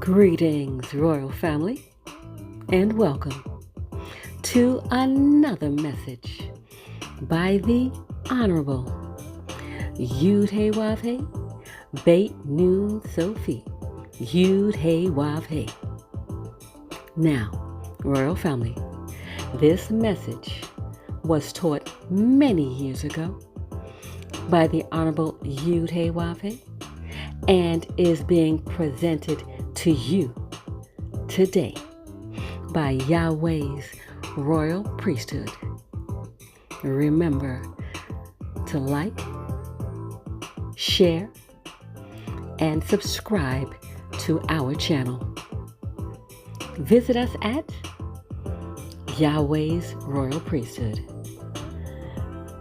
Greetings, royal family, and welcome to another message by the Honorable Yud-Hey-Wav-Hey, Beit Nun Sophie, Yud-Hey-Wav-Hey. Now, royal family, this message was taught many years ago by the Honorable Yud-Hey-Wav-Hey and is being presented to you today by Yahweh's royal priesthood. Remember to like, share, and subscribe to our channel. Visit us at Yahweh's royal priesthood,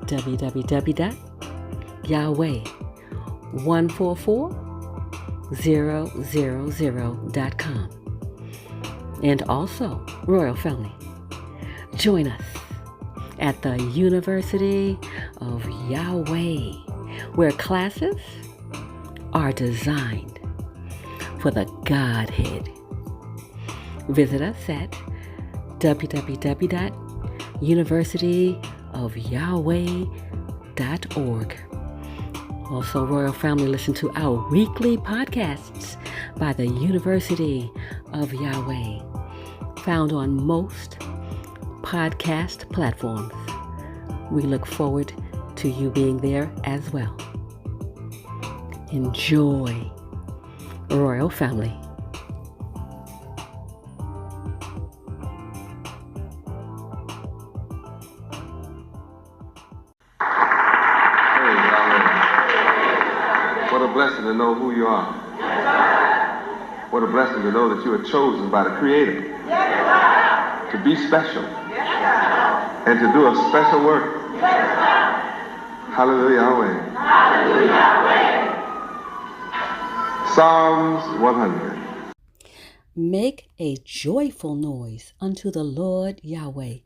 www.yahweh144000.com. And also, royal family, join us at the University of Yahweh, where classes are designed for the Godhead. Visit us at www.universityofyahweh.org. Also, royal family, listen to our weekly podcasts by the University of Yahweh, found on most podcast platforms. We look forward to you being there as well. Enjoy, royal family. What a blessing to know who you are. What a blessing to know that you are chosen by the Creator to be special and to do a special work. Hallelujah, Yahweh. Psalms 100. Make a joyful noise unto the Lord Yahweh,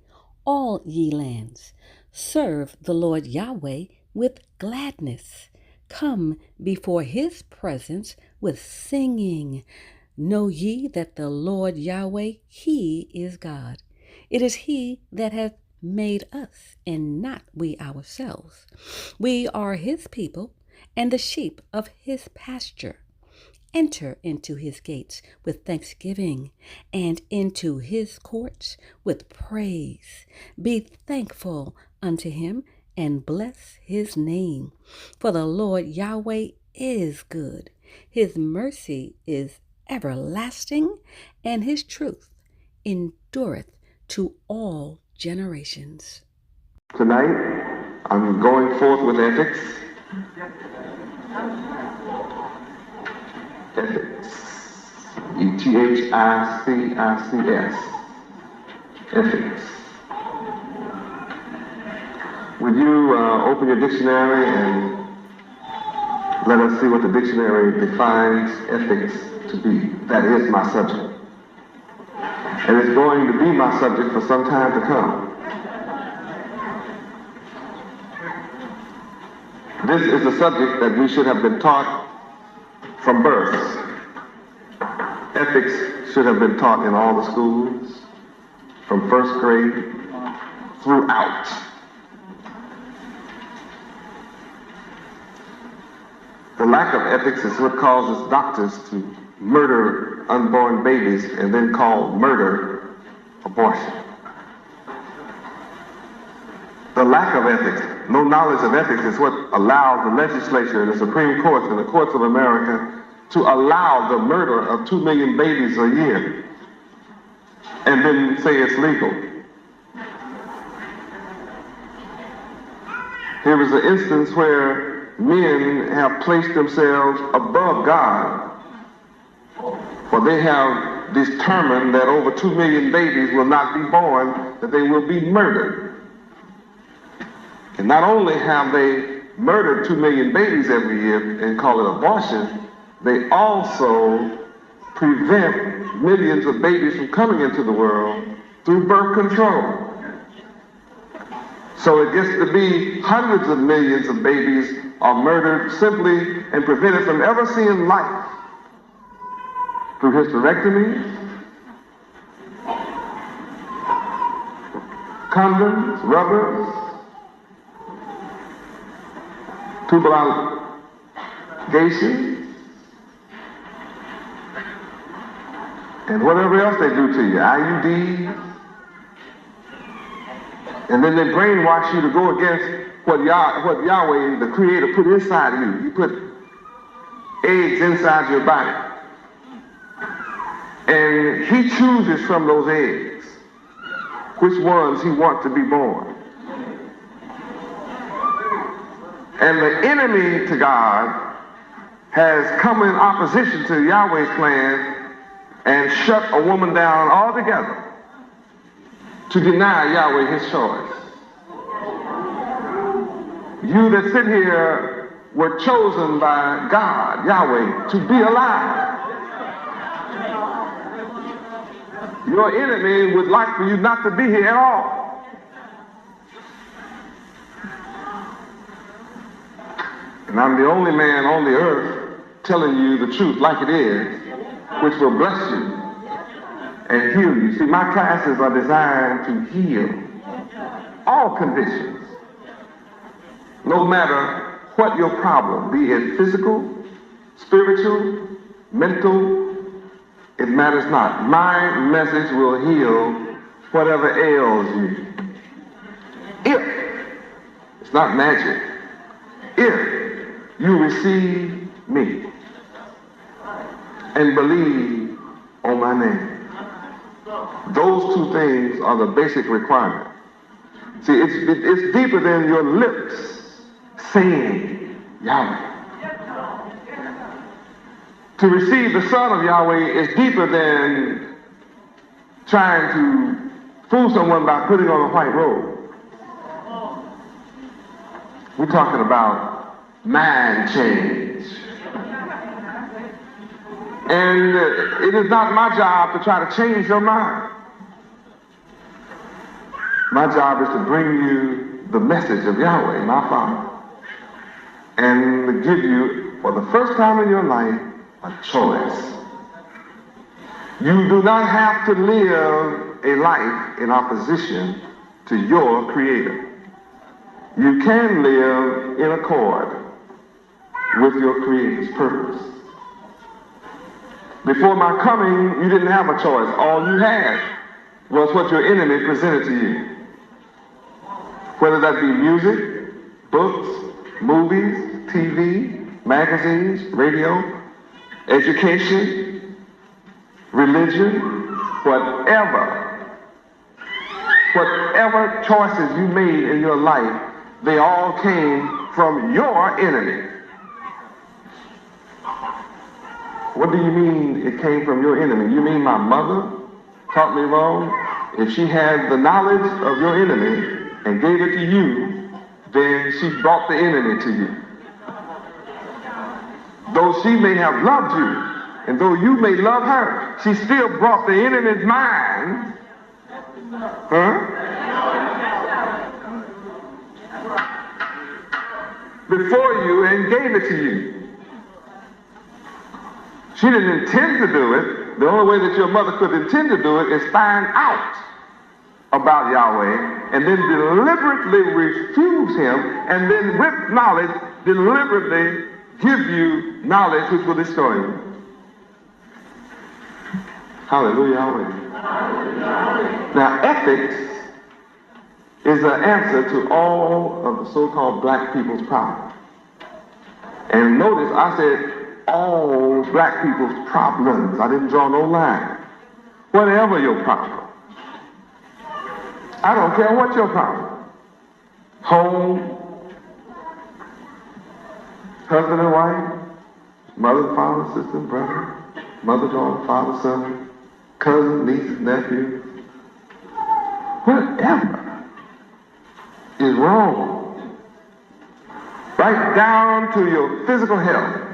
all ye lands. Serve the Lord Yahweh with gladness. Come before his presence with singing. Know ye that the Lord Yahweh, he is God. It is he that hath made us, and not we ourselves. We are his people, and the sheep of his pasture. Enter into his gates with thanksgiving, and into his courts with praise. Be thankful unto him, and bless his name. For the Lord Yahweh is good. His mercy is everlasting, and his truth endureth to all generations. Tonight, I'm going forth with ethics. Ethics. E-T-H-I-C-I-C-S. Ethics. Would you open your dictionary and let us see what the dictionary defines ethics to be? That is my subject. And it's going to be my subject for some time to come. This is a subject that we should have been taught from birth. Ethics should have been taught in all the schools, from first grade throughout. The lack of ethics is what causes doctors to murder unborn babies and then call murder abortion. The lack of ethics, no knowledge of ethics, is what allows the legislature and the Supreme Court and the courts of America to allow the murder of 2 million babies a year and then say it's legal. Here is an instance where men have placed themselves above God, for they have determined that over 2 million babies will not be born, that they will be murdered. And not only have they murdered 2 million babies every year and call it abortion, they also prevent millions of babies from coming into the world through birth control. So it gets to be hundreds of millions of babies are murdered simply and prevented from ever seeing life through hysterectomies, condoms, rubbers, tubal ligation, and whatever else they do to you, IUDs. And then they brainwash you to go against what Yahweh, the Creator, put inside of you. He put eggs inside your body. And He chooses from those eggs which ones He wants to be born. And the enemy to God has come in opposition to Yahweh's plan and shut a woman down altogether to deny Yahweh His choice. You that sit here were chosen by God, Yahweh, to be alive. Your enemy would like for you not to be here at all. And I'm the only man on the earth telling you the truth like it is, which will bless you and heal you. See, my classes are designed to heal all conditions, no matter what your problem, be it physical, spiritual, mental, it matters not. My message will heal whatever ails you. If, it's not magic, if you receive me and believe on my name. Those two things are the basic requirement. See, it's deeper than your lips saying Yahweh. To receive the Son of Yahweh is deeper than trying to fool someone by putting on a white robe. We're talking about mind change. And it is not my job to try to change your mind. My job is to bring you the message of Yahweh, my Father, and to give you, for the first time in your life, a choice. You do not have to live a life in opposition to your Creator. You can live in accord with your Creator's purpose. Before my coming, you didn't have a choice. All you had was what your enemy presented to you. Whether that be music, books, movies, TV, magazines, radio, education, religion, whatever choices you made in your life, they all came from your enemy. What do you mean it came from your enemy? You mean my mother taught me wrong? If she had the knowledge of your enemy and gave it to you, then she brought the enemy to you. Though she may have loved you, and though you may love her, she still brought the enemy's mind, before you and gave it to you. She didn't intend to do it. The only way that your mother could intend to do it is find out about Yahweh and then deliberately refuse Him, and then with knowledge deliberately give you knowledge which will destroy you. Hallelujah, Yahweh. Now, ethics is the answer to all of the so-called black people's problems. And notice I said all black people's problems. I didn't draw no line. Whatever your problem. I don't care what your problem. Home, husband and wife, mother, father, sister, brother, mother, daughter, father, son, cousin, niece, nephew. Whatever is wrong. Right down to your physical health.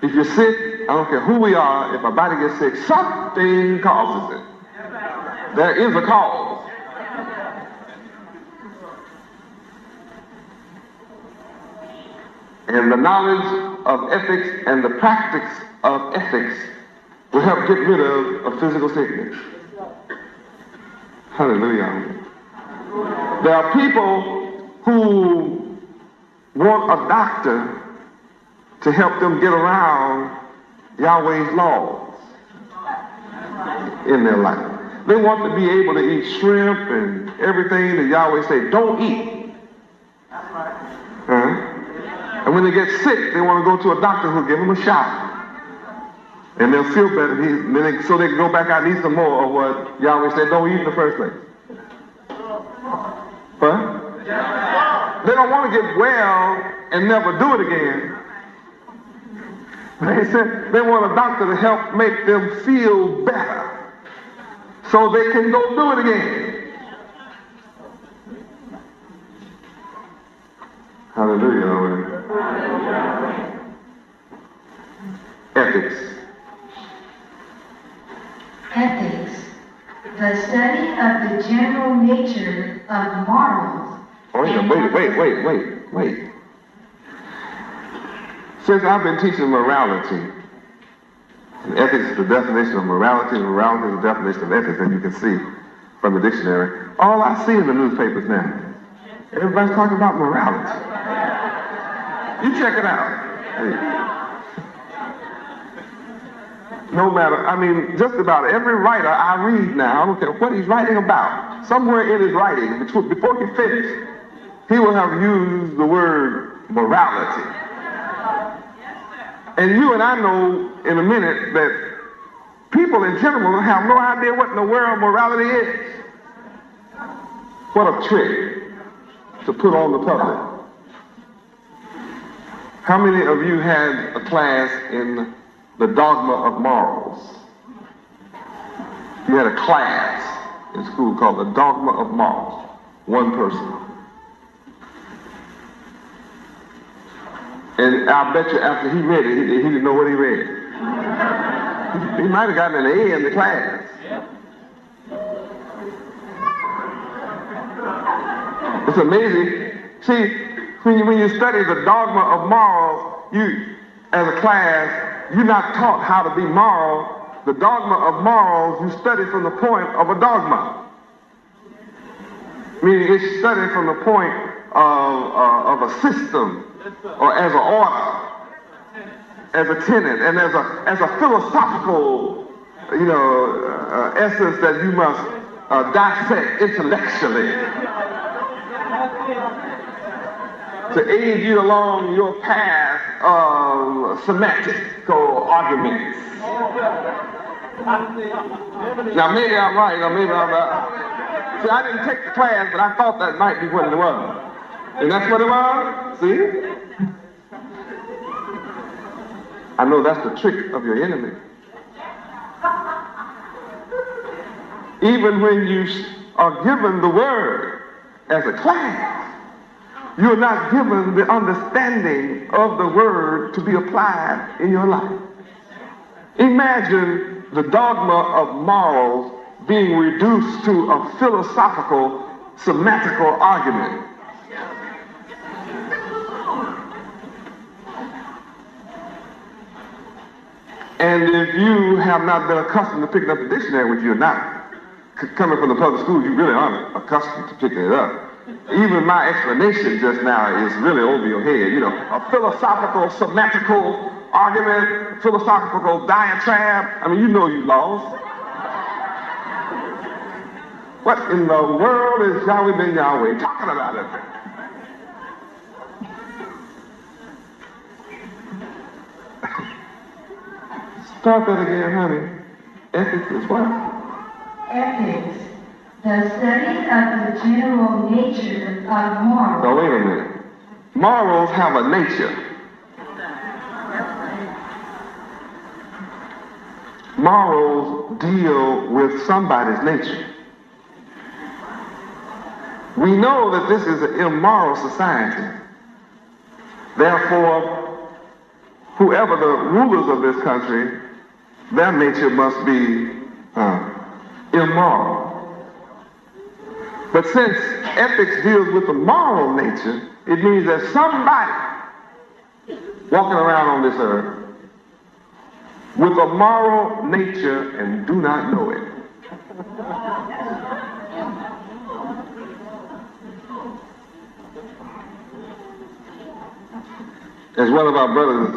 If you're sick, I don't care who we are, if our body gets sick, something causes it. There is a cause. And the knowledge of ethics and the practice of ethics will help get rid of physical sickness. Hallelujah. There are people who want a doctor to help them get around Yahweh's laws in their life. They want to be able to eat shrimp and everything that Yahweh say don't eat. And when they get sick, they want to go to a doctor who'll give them a shot. And they'll feel better, so they can go back out and eat some more of what Yahweh said don't eat in the first place. They don't want to get well and never do it again. They said they want a doctor to help make them feel better so they can go do it again. Hallelujah. Ethics. Ethics, the study of the general nature of morals. Wait. Since I've been teaching morality, and ethics is the definition of morality, and morality is the definition of ethics, as you can see from the dictionary, all I see in the newspapers now, everybody's talking about morality. You check it out. No matter, just about every writer I read now, I don't care what he's writing about, somewhere in his writing, before he finishes, he will have used the word morality. And you and I know in a minute that people in general have no idea what in the world morality is. What a trick to put on the public. How many of you had a class in the dogma of morals? You had a class in school called the dogma of morals. One person. And I bet you after he read it, he didn't know what he read. He might have gotten an A in the class. It's amazing. See, when you study the dogma of morals, you, as a class, you're not taught how to be moral. The dogma of morals, you study from the point of a dogma. Meaning it's studied from the point of a system, or as an order, as a tenet, and as a philosophical, essence that you must dissect intellectually to aid you along your path of semantical arguments. Now maybe I'm right, or maybe I'm not. See, I didn't take the class, but I thought that might be what it was. And that's what it was? See? I know that's the trick of your enemy. Even when you are given the word as a class, you're not given the understanding of the word to be applied in your life. Imagine the dogma of morals being reduced to a philosophical, semantical argument. And if you have not been accustomed to picking up the dictionary, which you're not, coming from the public school, you really aren't accustomed to picking it up. Even my explanation just now is really over your head. A philosophical, semantical argument, philosophical diatribe. You lost. What in the world is Yahweh ben Yahweh talking about it? Start that again, honey. Ethics is what? Ethics, the study of the general nature of morals. Now wait a minute. Morals have a nature. Morals deal with somebody's nature. We know that this is an immoral society. Therefore, whoever the rulers of this country, their nature must be immoral. But since ethics deals with the moral nature, it means that somebody walking around on this earth with a moral nature and do not know it. As one of our brothers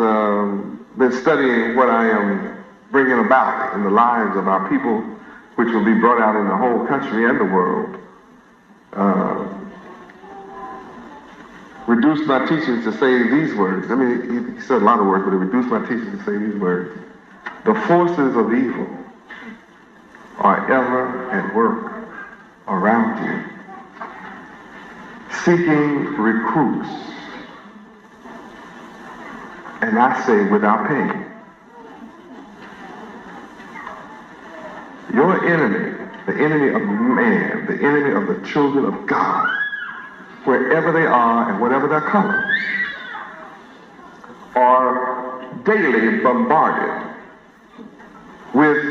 been studying what I am bringing about in the lives of our people, which will be brought out in the whole country and the world, reduced my teachings to say these words. I mean, he said a lot of words, but he reduced my teachings to say these words. The forces of evil are ever at work around you, seeking recruits, and I say without pay. Your enemy, the enemy of man, the enemy of the children of God, wherever they are and whatever their color, are daily bombarded with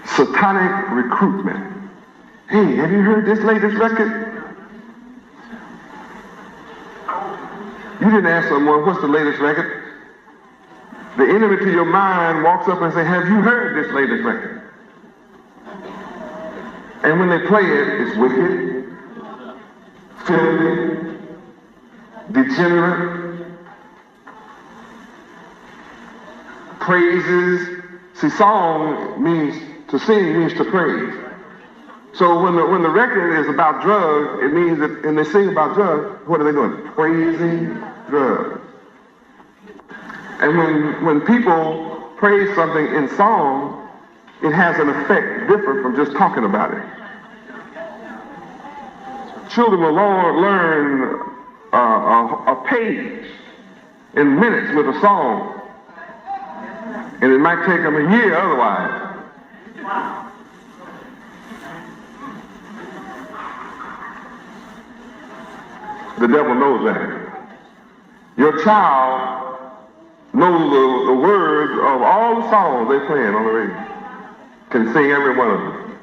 satanic recruitment. Hey, have you heard this latest record? You didn't ask someone, what's the latest record? The enemy to your mind walks up and says, have you heard this latest record? And when they play it, it's wicked, filthy, degenerate, praises. See, song means to sing, means to praise. So when the record is about drugs, it means that, and they sing about drugs, what are they doing? Praising drugs. And when people praise something in song, it has an effect different from just talking about it. Children will learn a page in minutes with a song, and it might take them a year otherwise. The devil knows that. Your child knows the words of all the songs they're playing on the radio. Can sing every one of them.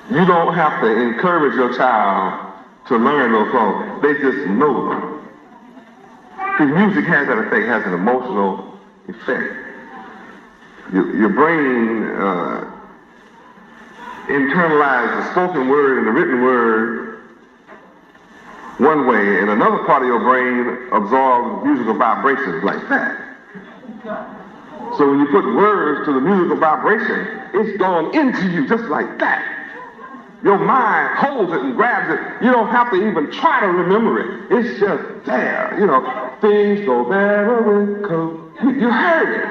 You don't have to encourage your child to learn those songs. They just know them. Because music has that effect, has an emotional effect. Your brain internalizes the spoken word and the written word one way, and another part of your brain absorbs musical vibrations like that. So when you put words to the musical vibration, it's gone into you just like that. Your mind holds it and grabs it. You don't have to even try to remember it. It's just there. You know, things go better with coke. You heard it.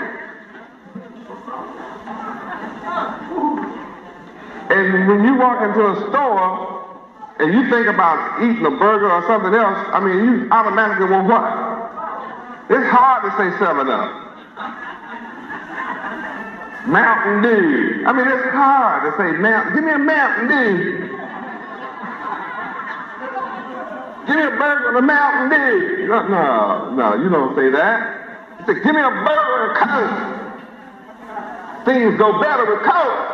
And when you walk into a store and you think about eating a burger or something else, I mean, you automatically want what? It's hard to say 7-Up. Mountain Dew. I mean, it's hard to say give me a Mountain Dew. Give me a burger and a Mountain Dew. No, you don't say that. You say, give me a burger and Coke. Things go better with Coke.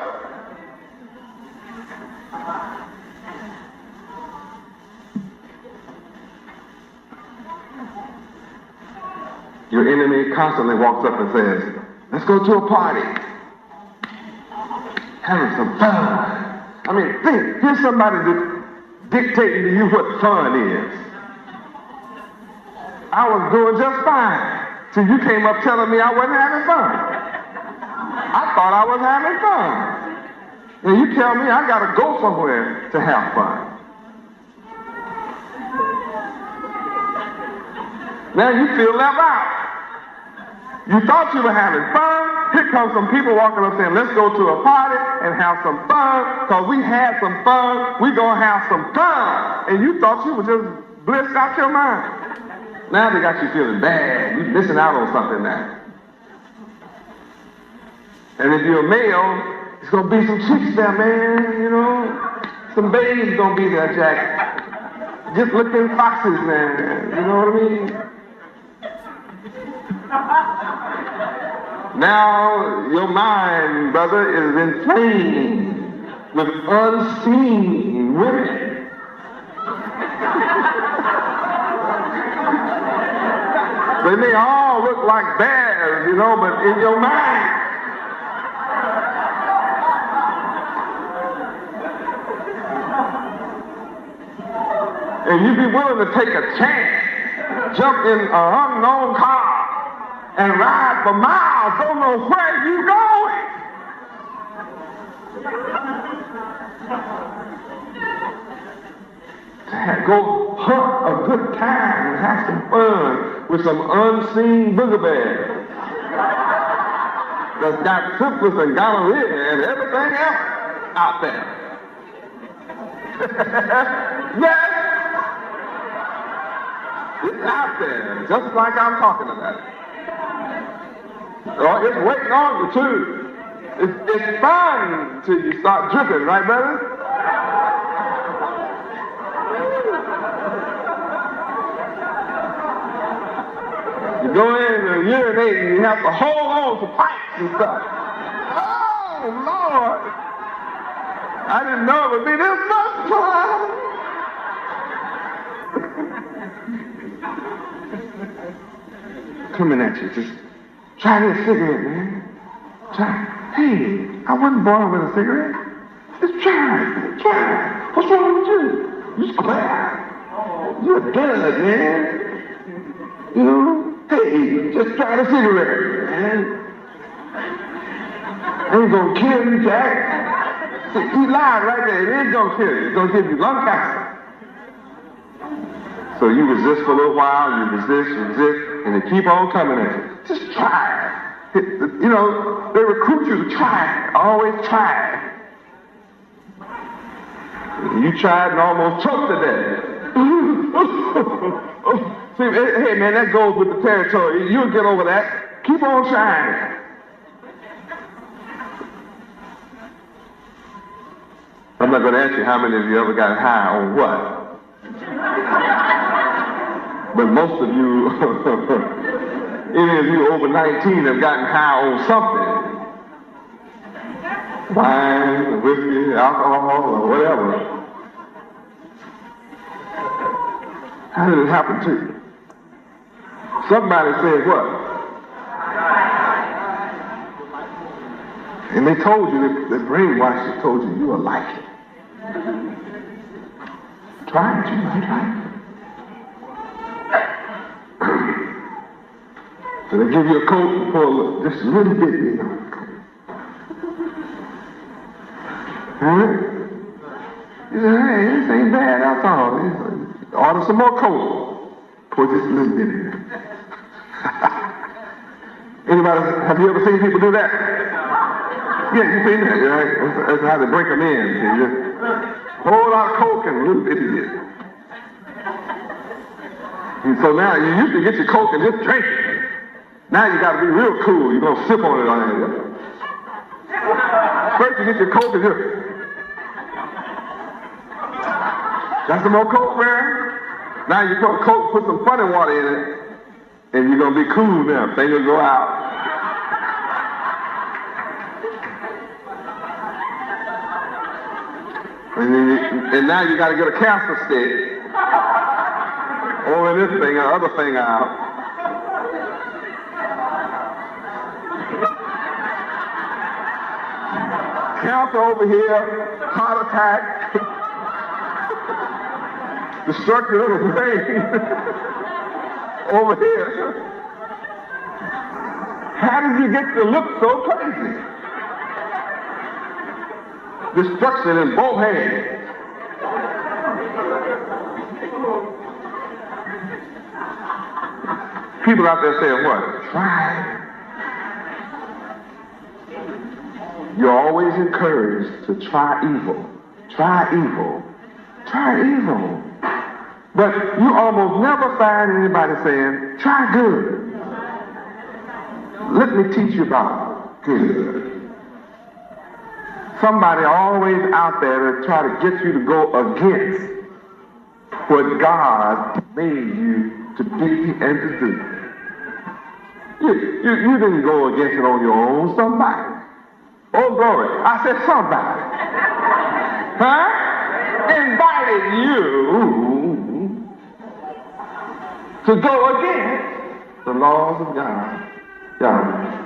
Your enemy constantly walks up and says, let's go to a party. Having some fun. I mean, think, here's somebody dictating to you what fun is. I was doing just fine till you came up telling me I wasn't having fun. I thought I was having fun. And you tell me I gotta go somewhere to have fun. Now you feel left out. You thought you were having fun. Here comes some people walking up saying, let's go to a party and have some fun, because we had some fun, we gonna have some fun. And you thought you were just blissed out your mind. Now they got you feeling bad. You're missing out on something now. And if you're a male, it's gonna be some chicks there, man, you know. Some babes gonna be there, Jack. Just looking foxes, man. You know what I mean? Now your mind, brother, is inflamed with unseen women. They They may all look like bears, you know, but in your mind. And you'd be willing to take a chance, jump in an unknown car, and ride for miles, don't know where you're going. Go hunt a good time and have some fun with some unseen booger bears that's got syphilis and gonorrhea and everything else out there. Yes, it's out there, just like I'm talking about. Oh, it's waiting on you too. It's fun till you start dripping, right, brother? You go in and urinate and you have to hold on to pipes and stuff. Oh, Lord. I didn't know it would be this much fun. Coming at you, just try this cigarette, man. Try. Hey, I wasn't born with a cigarette. Just try it. Try it. What's wrong with you? You square. You're a dud, man. You know? Hey, just try the cigarette, man. Ain't gonna kill you, Jack. See, he lied right there. It ain't gonna kill you. It's gonna give you lung cancer. So you resist for a little while, you resist, and they keep on coming at you. Just try it. You know, they recruit you to try it. Always try it. You tried and almost choked to death. See, hey man, that goes with the territory. You'll get over that. Keep on trying. I'm not going to ask you how many of you ever got high on what. But most of you, any of you over 19 have gotten high on something. Wine, whiskey, alcohol, or whatever. How did it happen to you? Somebody said what? And they told you, the brainwashers told you, you will like it. Try it, you might like it. So they give you a coat for just a little bit, you know. Huh? You say, hey, this ain't bad, that's all. Order some more coke. Pour just a little bit in there. Anybody, have you ever seen people do that? Yeah, you seen that, right? That's how they break them in. You just pour a lot of coke and a little bit of it. And so now you used to get your coke and just drink it. Now you got to be real cool. You're going to sip on it on here. First you get your coke and just... Got some more coke, man? Now you put a coke, put some funny water in it, and you're going to be cool now. Things will go out. And now you got to get a cancer stick. Over this thing, or other thing out. Cancer over here, heart attack, destruction of the brain over here. How did you get to look so crazy? Destruction in both hands. People out there saying what? Try. You're always encouraged to try evil. Try evil. Try evil. But you almost never find anybody saying, try good. Let me teach you about good. Somebody always out there to try to get you to go against what God made you to be and to do. You didn't go against it on your own. Somebody. Oh, glory. I said somebody. Huh? Invited you to go against the laws of God. Yahweh.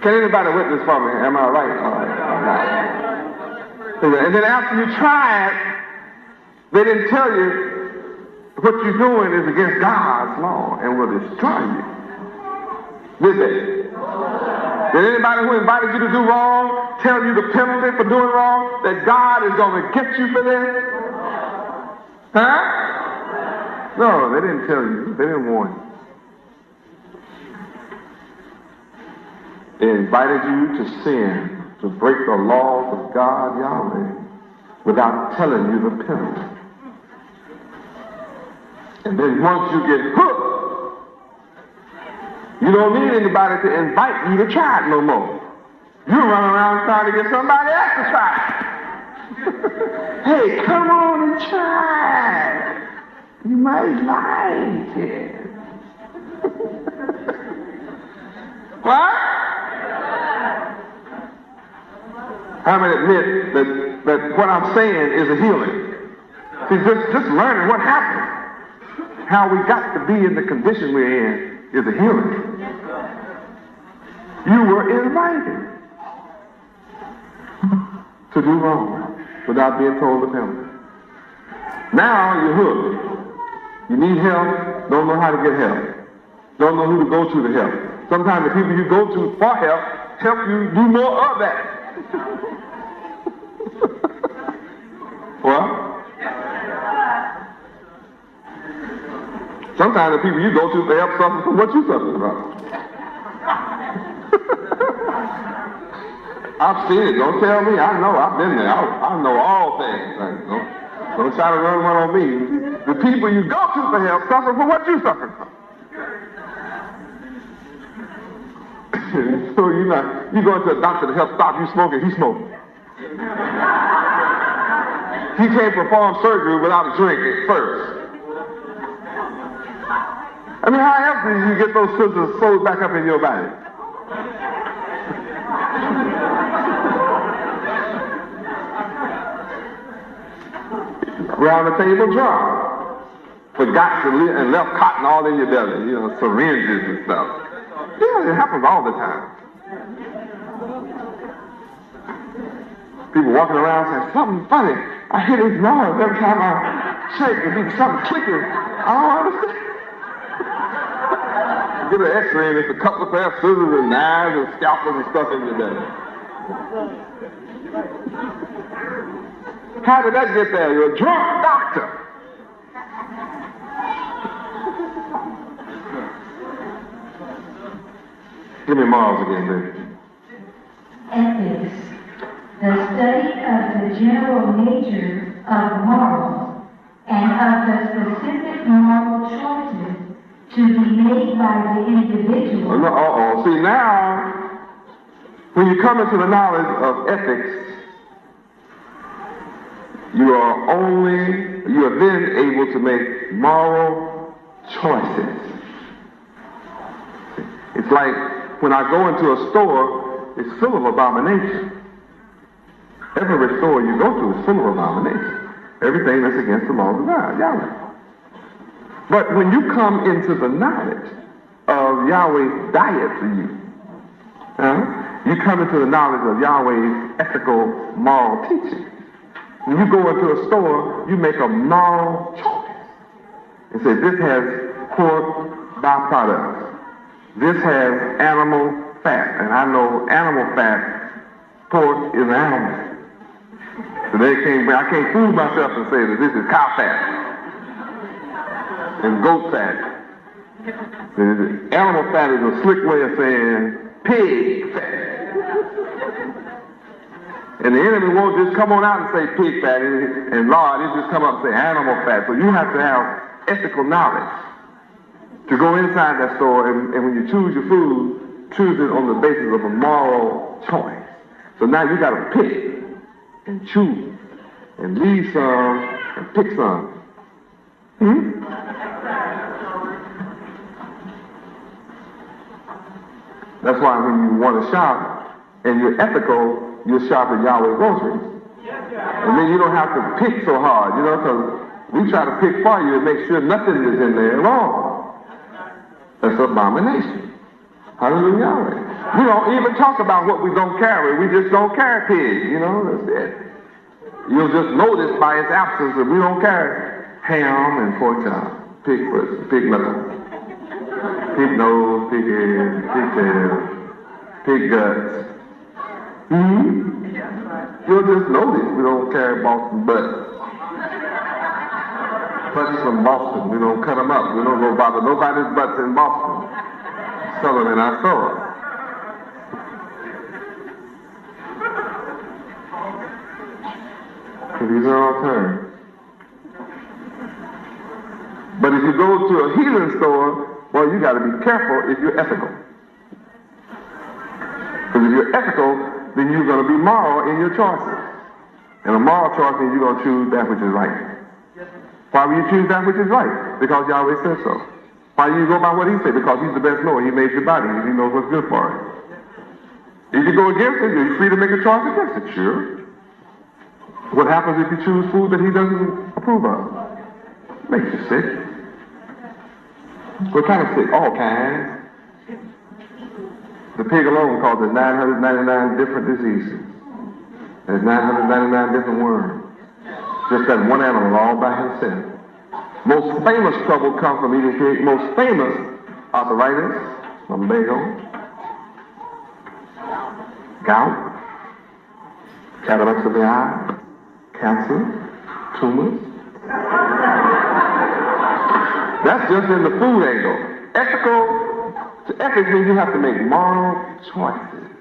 Can anybody witness for me? Am I right? All right. And then after you try it, they didn't tell you what you're doing is against God's law and will destroy you. Did they? Did anybody who invited you to do wrong tell you the penalty for doing wrong? That God is going to get you for this? Huh? No, they didn't tell you. They didn't warn you. They invited you to sin, to break the laws of God, Yahweh, without telling you the penalty. And then once you get hooked, you don't need anybody to invite you to try it no more. You run around trying to get somebody else to try it. Hey, come on and try it. You might like it. What? How many admit that what I'm saying is a healing? See, just learning what happened, how we got to be in the condition we're in, is a healing. You were invited to do wrong without being told the penalty. Now you're hooked. You need help, don't know how to get help. Don't know who to go to help. Sometimes the people you go to for help you do more of that. What? Sometimes the people you go to for help suffer from what you suffer from. I've seen it. Don't tell me. I know. I've been there. I know all things. Don't try to run one on me. The people you go to for help suffer from what you suffer from. So you go to a doctor to help stop you smoking, he's smoking. He can't perform surgery without a drink at first. I mean, how else do you get those scissors sewed back up in your body? Around the table dry. Forgot to leave and left cotton all in your belly, syringes and stuff. Yeah, it happens all the time. People walking around saying, something funny. I hear these noise every time I shake. It be something clicking. I don't understand. Get an x-ray and it's a couple of pair of scissors and knives and scalpels and stuff in your belly. How did that get there? You're a drunk doctor. Give me morals again, baby. Ethics, the study of the general nature of morals and of the specific moral choices to be made by the individual. See, now, when you come into the knowledge of ethics, you are then able to make moral choices. It's like when I go into a store, it's full of abomination. Every store you go to is full of abomination. Everything that's against the laws of God, Yahweh. But when you come into the knowledge of Yahweh's diet for you, you come into the knowledge of Yahweh's ethical, moral teaching. When you go into a store, you make a moral choice. It says, this has pork byproducts. This has animal fat. And I know animal fat, pork is an animal. So I can't fool myself and say that this is cow fat and goat fat. Animal fat is a slick way of saying pig fat. And the enemy won't just come on out and say pig fat, and Lord, it just come up and say animal fat. So you have to have ethical knowledge to go inside that store, and when you choose your food, choose it on the basis of a moral choice. So now you got to pick and choose and leave some and pick some. That's why when you want to shop and you're ethical, you'll shop at Yahweh groceries. And then you don't have to pick so hard, because we try to pick for you and make sure nothing is in there at all. That's an abomination. Hallelujah. We don't even talk about what we don't carry. We just don't carry pigs, you know, that's it. You'll just notice by its absence that we don't carry ham and pork chop, pig foot, pig knuckle, pig nose, pig head, pig tail, pig guts. You'll just notice we don't carry Boston butts. Butts from Boston, we don't cut them up. We don't go bother nobody's butts in Boston. Sell them in our store. So these are all terms. But if you go to a healing store, well, you got to be careful if you're ethical. Because if you're ethical, then you're going to be moral in your choices. And a moral choice means you're going to choose that which is right. Why will you choose that which is right? Because Yahweh says so. Why do you go by what he said? Because he's the best knower. He made your body. He knows what's good for it. If you go against it, you're free to make a choice against it, sure. What happens if you choose food that he doesn't approve of? Makes you sick. What kind of sick? All kinds. The pig alone causes 999 different diseases. There's 999 different worms. Just that one animal all by himself. Most famous trouble comes from eating pig. Most famous arthritis, lumbago, gout, cataracts of the eye, cancer, tumors. That's just in the food angle. Ethics means you have to make moral choices.